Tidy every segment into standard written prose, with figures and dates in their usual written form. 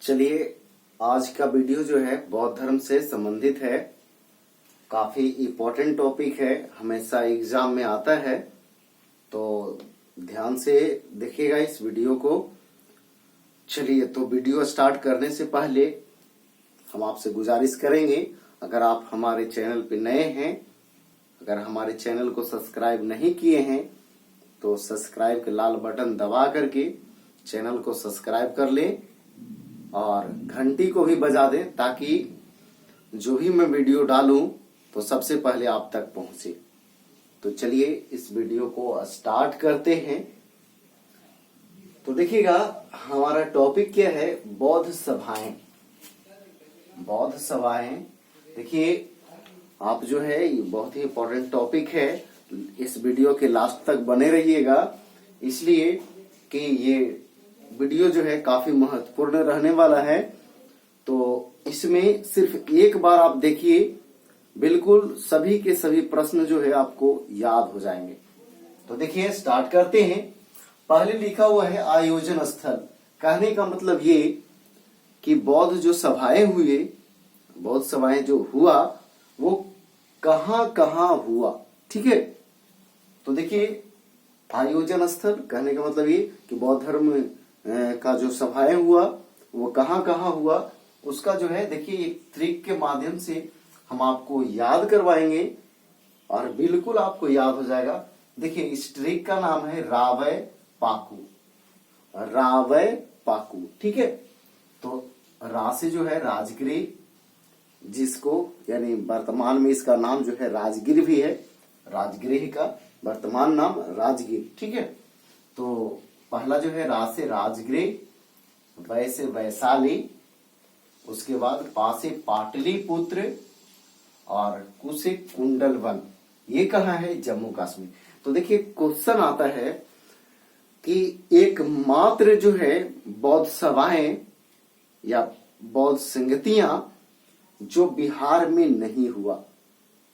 चलिए, आज का वीडियो जो है बौद्ध धर्म से संबंधित है। काफी इम्पोर्टेंट टॉपिक है, हमेशा एग्जाम में आता है, तो ध्यान से देखिएगा इस वीडियो को। चलिए, तो वीडियो स्टार्ट करने से पहले हम आपसे गुजारिश करेंगे, अगर आप हमारे चैनल पे नए हैं, अगर हमारे चैनल को सब्सक्राइब नहीं किए हैं तो सब्सक्राइब के लाल बटन दबा करके चैनल को सब्सक्राइब कर लें और घंटी को भी बजा दें, ताकि जो भी मैं वीडियो डालूं तो सबसे पहले आप तक पहुंचे। तो चलिए इस वीडियो को स्टार्ट करते हैं। तो देखिएगा, हमारा टॉपिक क्या है? बौद्ध सभाएं। बौद्ध सभाएं, देखिए आप जो है ये बहुत ही इम्पोर्टेंट टॉपिक है, इस वीडियो के लास्ट तक बने रहिएगा, इसलिए कि ये वीडियो जो है काफी महत्वपूर्ण रहने वाला है। तो इसमें सिर्फ एक बार आप देखिए, बिल्कुल सभी के सभी प्रश्न जो है आपको याद हो जाएंगे। तो देखिए स्टार्ट करते हैं। पहले लिखा हुआ है आयोजन स्थल। कहने का मतलब ये कि बौद्ध जो सभाएं हुए, बौद्ध सभाएं जो हुआ वो कहां कहां हुआ, ठीक है। तो देखिए आयोजन स्थल कहने का मतलब ये कि बौद्ध धर्म का जो सभाएं हुआ वो कहां कहां हुआ, उसका जो है देखिए एक ट्रिक के माध्यम से हम आपको याद करवाएंगे और बिल्कुल आपको याद हो जाएगा। देखिए इस ट्रिक का नाम है रावय पाकू। रावय पाकू, ठीक है। तो रा से जो है राजगृह, जिसको यानी वर्तमान में इसका नाम जो है राजगीर भी है, राजगृह का वर्तमान नाम राजगीर, ठीक है। तो पहला जो है रा से राजगृह, वै से वैशाली, उसके बाद पा से पाटलिपुत्र और कु से कुंडलवन। ये कहाँ है? जम्मू कश्मीर। तो देखिए क्वेश्चन आता है कि एकमात्र जो है बौद्ध सभाएं या बौद्ध संगतियां जो बिहार में नहीं हुआ,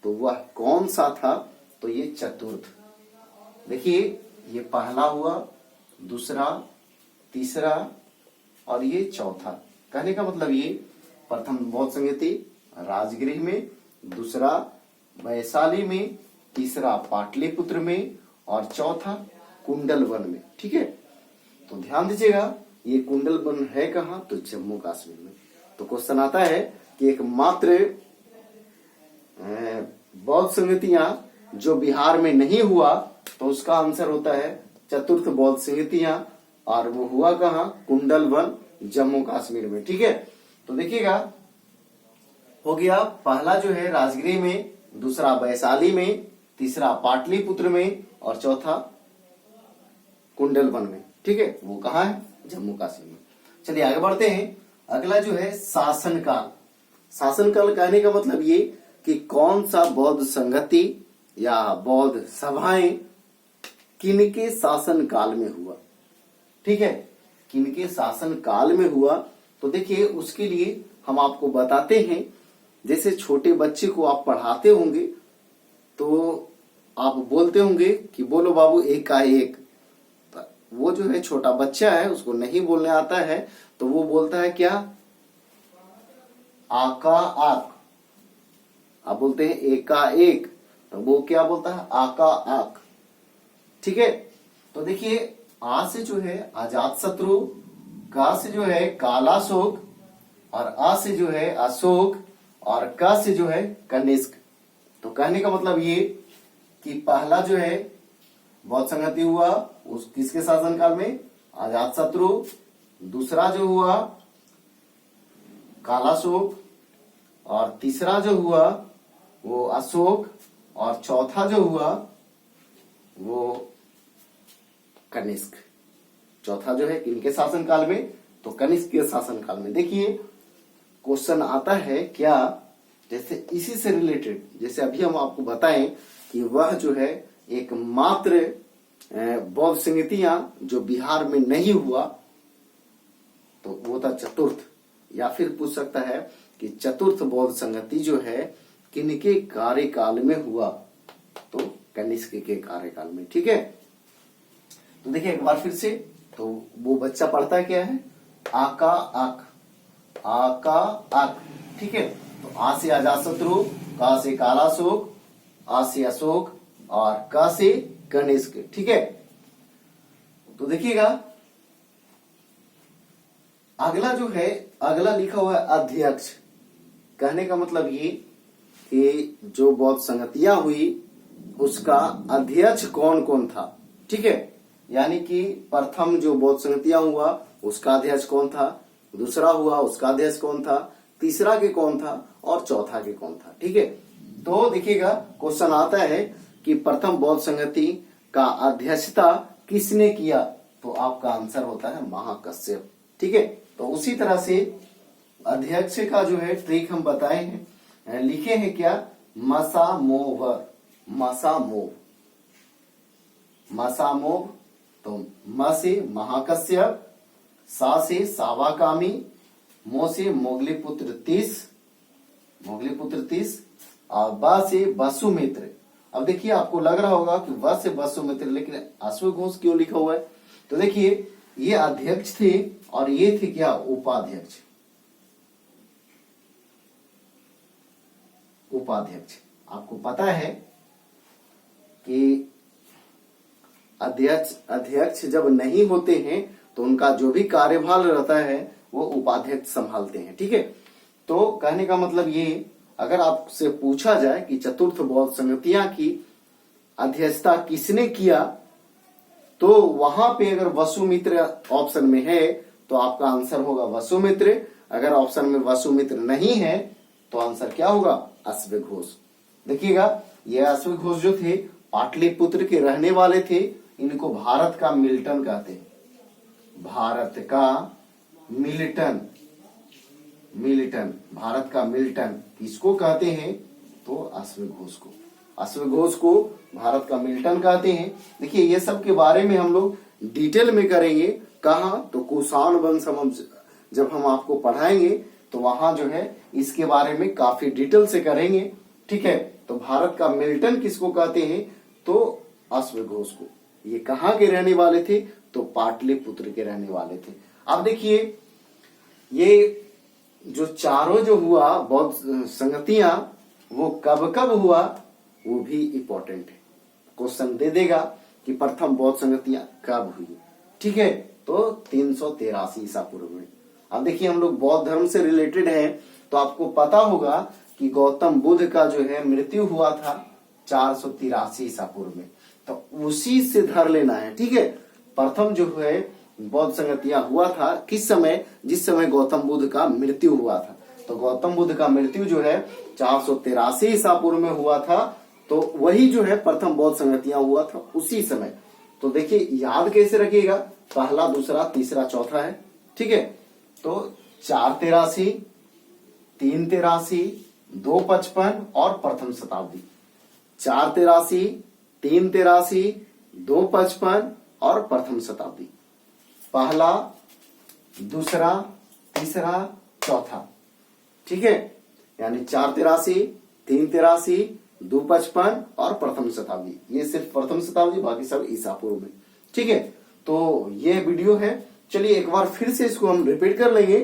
तो वह कौन सा था? तो ये चतुर्थ। देखिए ये पहला हुआ, दूसरा, तीसरा और ये चौथा। कहने का मतलब ये प्रथम बौद्ध संगति राजगृह में, दूसरा वैशाली में, तीसरा पाटलिपुत्र में और चौथा कुंडलवन में, ठीक है। तो ध्यान दीजिएगा, ये कुंडलवन है कहाँ? तो जम्मू कश्मीर में। तो क्वेश्चन आता है कि एकमात्र बौद्ध संगतियां जो बिहार में नहीं हुआ, तो उसका आंसर होता है चतुर्थ बौद्ध संगतियां, और वो हुआ कहाँ? कुंडलवन, जम्मू कश्मीर में, ठीक है। तो देखिएगा हो गया, पहला जो है राजगीर में, दूसरा वैशाली में, तीसरा पाटलिपुत्र में और चौथा कुंडलवन में, ठीक है। वो कहाँ है? जम्मू कश्मीर में। चलिए आगे बढ़ते हैं। अगला जो है शासनकाल। शासनकाल कहने का मतलब ये कि कौन सा बौद्ध संगति या बौद्ध सभाएं किनके शासन काल में हुआ, ठीक है। किनके शासन काल में हुआ, तो देखिए उसके लिए हम आपको बताते हैं। जैसे छोटे बच्चे को आप पढ़ाते होंगे तो आप बोलते होंगे कि बोलो बाबू एक का एक। वो जो है छोटा बच्चा है, उसको नहीं बोलने आता है, तो वो बोलता है क्या? आका आक। आप बोलते हैं एका एक, तो वो क्या बोलता है? आका आक, ठीक है। तो देखिए आ से जो है अजात शत्रु, का से जो है कालाशोक और आ से जो है अशोक और क से जो है कनिष्क। तो कहने का मतलब ये कि पहला जो है बौद्ध संगति हुआ उस किसके शासनकाल में? अजात शत्रु। दूसरा जो हुआ कालाशोक और तीसरा जो हुआ वो अशोक और चौथा जो हुआ वो कनिष्क। चौथा जो है किनके शासनकाल में? तो कनिष्क के शासनकाल में। देखिए क्वेश्चन आता है क्या, जैसे इसी से रिलेटेड, जैसे अभी हम आपको बताएं कि वह जो है एकमात्र बौद्ध संगतियां जो बिहार में नहीं हुआ, तो वो था चतुर्थ। या फिर पूछ सकता है कि चतुर्थ बौद्ध संगति जो है किनके कार्यकाल में हुआ? तो कनिष्क के कार्यकाल में, ठीक है। तो देखिए एक बार फिर से, तो वो बच्चा पढ़ता क्या है? आका आक, आ का अक, ठीक है। तो आ से अजातशत्रु, का से कालाशोक, आ से अशोक और क से कनिष्क, ठीक है। तो देखिएगा अगला जो है, अगला लिखा हुआ है अध्यक्ष। कहने का मतलब ये कि जो बौद्ध संगतियां हुई उसका अध्यक्ष कौन कौन था, ठीक है। यानी कि प्रथम जो बौद्ध संगतियां हुआ उसका अध्यक्ष कौन था, दूसरा हुआ उसका अध्यक्ष कौन था, तीसरा के कौन था और चौथा के कौन था, ठीक है। तो देखिएगा क्वेश्चन आता है कि प्रथम बौद्ध संगति का अध्यक्षता किसने किया, तो आपका आंसर होता है महाकश्यप, ठीक है। तो उसी तरह से अध्यक्ष का जो है ट्रिक हम बताए हैं, लिखे हैं क्या, मसामोवर, मसामोव, मसामोव। तो म से महाकश्यप, सा से सावाकामी, मो से मोगलीपुत्र 30, मोगलीपुत्र 30 और ब से वसुमित्र। अब देखिए आपको लग रहा होगा कि व से वसुमित्र, लेकिन अश्वघोष क्यों लिखा हुआ है, तो देखिए ये अध्यक्ष थे और ये थे क्या, उपाध्यक्ष, उपाध्यक्ष। आपको पता है कि अध्यक्ष जब नहीं होते हैं तो उनका जो भी कार्यभार रहता है वो उपाध्यक्ष संभालते हैं, ठीक है। तो कहने का मतलब ये, अगर आपसे पूछा जाए कि चतुर्थ बौद्ध संगतियां की अध्यक्षता किसने किया, तो वहां पे अगर वसुमित्र ऑप्शन में है तो आपका आंसर होगा वसुमित्र। अगर ऑप्शन में वसुमित्र नहीं है तो आंसर क्या होगा, अश्वघोष। देखिएगा ये अश्वघोष जो थे पाटलिपुत्र के रहने वाले थे, इनको भारत का मिल्टन कहते हैं, भारत का मिल्टन, मिल्टन, भारत का मिल्टन किसको कहते हैं, तो अश्वघोष को, अश्वघोष को भारत का मिल्टन कहते हैं। देखिए ये सब के बारे में हम लोग डिटेल में करेंगे, कहा तो कुषाण वंश जब हम आपको पढ़ाएंगे तो वहां जो है इसके बारे में काफी डिटेल से करेंगे, ठीक है। तो भारत का मिल्टन किसको कहते हैं, तो अश्वघोष को। ये कहाँ के रहने वाले थे, तो पाटलिपुत्र के रहने वाले थे। अब देखिए ये जो चारों जो हुआ बौद्ध संगतियां वो कब कब हुआ, वो भी इंपॉर्टेंट है, क्वेश्चन दे देगा कि प्रथम बौद्ध संगतियां कब हुई, ठीक है। तो 383 ईसा पूर्व में। अब देखिए हम लोग बौद्ध धर्म से रिलेटेड हैं, तो आपको पता होगा कि गौतम बुद्ध का जो है मृत्यु हुआ था 483 ईसा पूर्व में, तो उसी से धर लेना है, ठीक है। प्रथम जो है बौद्ध संगतियां हुआ था किस समय, जिस समय गौतम बुद्ध का मृत्यु हुआ था। तो गौतम बुद्ध का मृत्यु जो है 483 ईसा पूर्व में हुआ था, तो वही जो है प्रथम बौद्ध संगतियां हुआ था उसी समय। तो देखिए याद कैसे रखिएगा, पहला दूसरा तीसरा चौथा है, ठीक है। तो 483, 383, 255 और प्रथम शताब्दी, 483, 383, 255 और प्रथम शताब्दी, पहला दूसरा तीसरा चौथा, ठीक है। यानी 483, 383, 255 और प्रथम शताब्दी, ये सिर्फ प्रथम शताब्दी, बाकी सब ईसा पूर्व में, ठीक है। तो ये वीडियो है, चलिए एक बार फिर से इसको हम रिपीट कर लेंगे।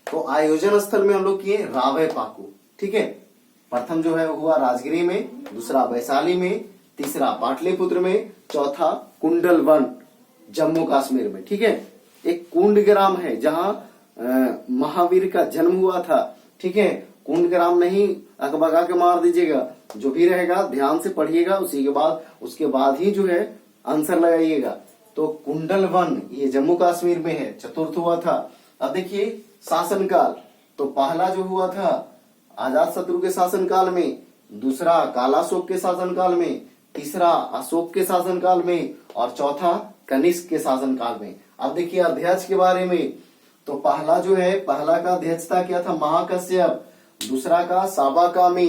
तो आयोजन स्थल में हम लोग किए रावे पाकू, ठीक है। प्रथम जो है हुआ राजगिरी में, दूसरा वैशाली में, तीसरा पाटलिपुत्र में, चौथा कुंडलवन जम्मू कश्मीर में, ठीक है। एक कुंड ग्राम है जहां महावीर का जन्म हुआ था, ठीक है। कुंड ग्राम नहीं अकबगा के मार दीजिएगा, जो भी रहेगा ध्यान से पढ़िएगा, उसके बाद ही जो है आंसर लगाइएगा। तो कुंडलवन ये जम्मू कश्मीर में है, चतुर्थ हुआ था। अब देखिए शासनकाल, तो पहला जो हुआ था अजातशत्रु के शासनकाल में, दूसरा कालाशोक के शासनकाल में, तीसरा अशोक के शासनकाल में और चौथा कनिष्क के शासनकाल में। अब देखिए अध्यक्ष के बारे में, तो पहला जो है, पहला का अध्यक्षता किया था महाकश्यप, दूसरा का सावाकामी,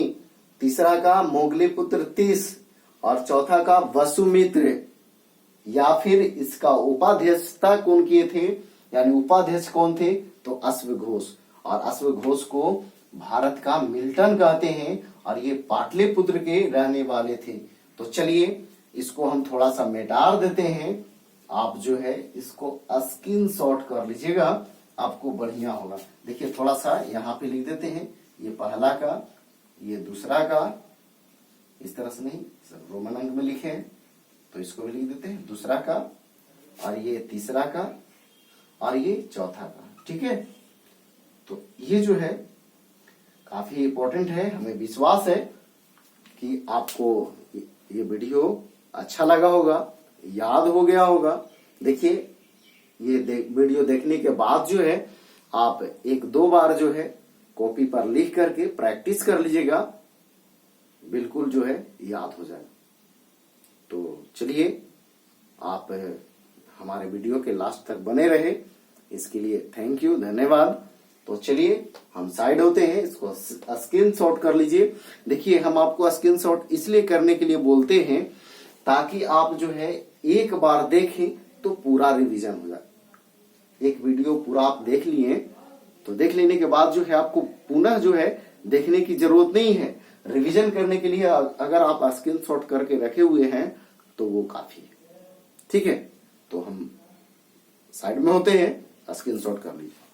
तीसरा का मोगलीपुत्र 30 और चौथा का वसुमित्र। या फिर इसका उपाध्यक्षता कौन किए थे, यानी उपाध्यक्ष कौन थे, तो अश्वघोष। और अश्वघोष को भारत का मिल्टन कहते हैं और ये पाटलिपुत्र के रहने वाले थे। तो चलिए इसको हम थोड़ा सा मिटा देते हैं, आप जो है इसको स्क्रीनशॉट कर लीजिएगा आपको बढ़िया होगा। देखिए थोड़ा सा यहाँ पे लिख देते हैं, ये पहला का, ये दूसरा का, इस तरह से नहीं, रोमन अंक में लिखे हैं तो इसको भी लिख देते हैं, दूसरा का, और ये तीसरा का, और ये चौथा का। ठीक है, तो ये जो है काफी इंपॉर्टेंट है। हमें विश्वास है कि आपको ये वीडियो अच्छा लगा होगा, याद हो गया होगा। देखिए ये वीडियो देखने के बाद जो है आप एक दो बार जो है कॉपी पर लिख करके प्रैक्टिस कर लीजिएगा, बिल्कुल जो है याद हो जाएगा। तो चलिए आप हमारे वीडियो के लास्ट तक बने रहे, इसके लिए थैंक यू, धन्यवाद। तो चलिए हम साइड होते हैं, इसको स्क्रीनशॉट कर लीजिए। देखिए हम आपको स्क्रीनशॉट इसलिए करने के लिए बोलते हैं ताकि आप जो है एक बार देखें तो पूरा रिवीजन हो जाए। एक वीडियो पूरा आप देख लिए तो देख लेने के बाद जो है आपको पुनः जो है देखने की जरूरत नहीं है। रिवीजन करने के लिए अगर आप स्क्रीनशॉट करके रखे हुए हैं तो वो काफी है। ठीक है, तो हम साइड में होते हैं, स्क्रीनशॉट कर लीजिए।